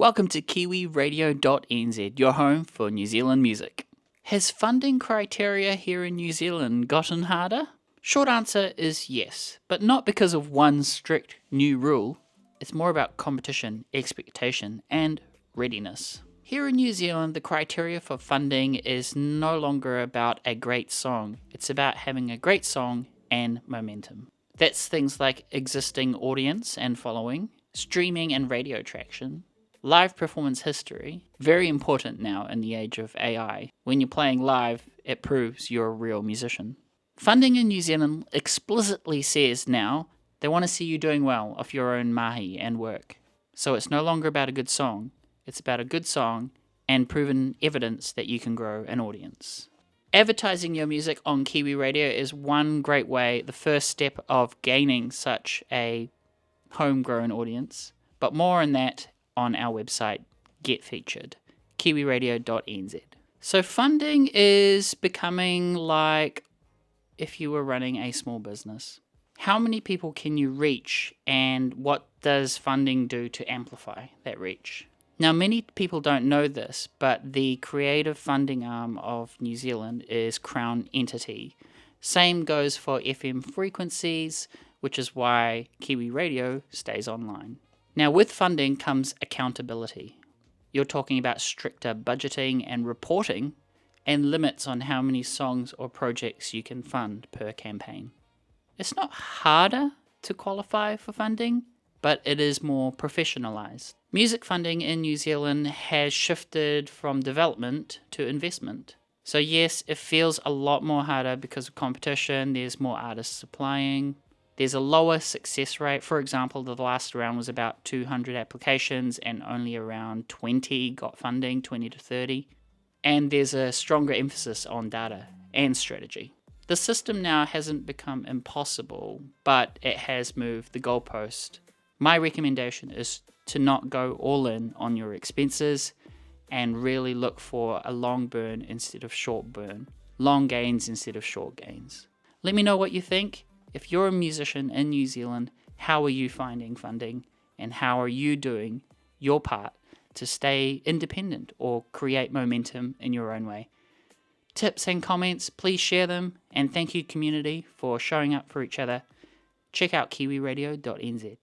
Welcome to KiwiRadio.nz, your home for New Zealand music. Has funding criteria here in New Zealand gotten harder? Short answer is yes, but not because of one strict new rule. It's more about competition, expectation, and readiness. Here in New Zealand, the criteria for funding is no longer about a great song. It's about having a great song and momentum. That's things like existing audience and following, streaming and radio traction, live performance history, very important now in the age of AI. When you're playing live, it proves you're a real musician. Funding in New Zealand explicitly says now they want to see you doing well off your own mahi and work. So it's no longer about a good song, it's about a good song and proven evidence that you can grow an audience. Advertising your music on Kiwi Radio is one great way, the first step of gaining such a homegrown audience, but more on that on our website, Get Featured, kiwiradio.nz. So funding is becoming like if you were running a small business. How many people can you reach, and what does funding do to amplify that reach? Now, many people don't know this, but the creative funding arm of New Zealand is Crown Entity. Same goes for FM frequencies, which is why Kiwi Radio stays online. Now, with funding comes accountability. You're talking about stricter budgeting and reporting and limits on how many songs or projects you can fund per campaign. It's not harder to qualify for funding, but it is more professionalized. Music funding in New Zealand has shifted from development to investment. So yes, it feels a lot more harder because of competition, there's more artists applying. There's a lower success rate. For example, the last round was about 200 applications and only around 20 got funding, 20 to 30. And there's a stronger emphasis on data and strategy. The system now hasn't become impossible, but it has moved the goalpost. My recommendation is to not go all in on your expenses and really look for a long burn instead of short burn, long gains instead of short gains. Let me know what you think. If you're a musician in New Zealand, how are you finding funding, and how are you doing your part to stay independent or create momentum in your own way? Tips and comments, please share them, and thank you community for showing up for each other. Check out kiwiradio.nz.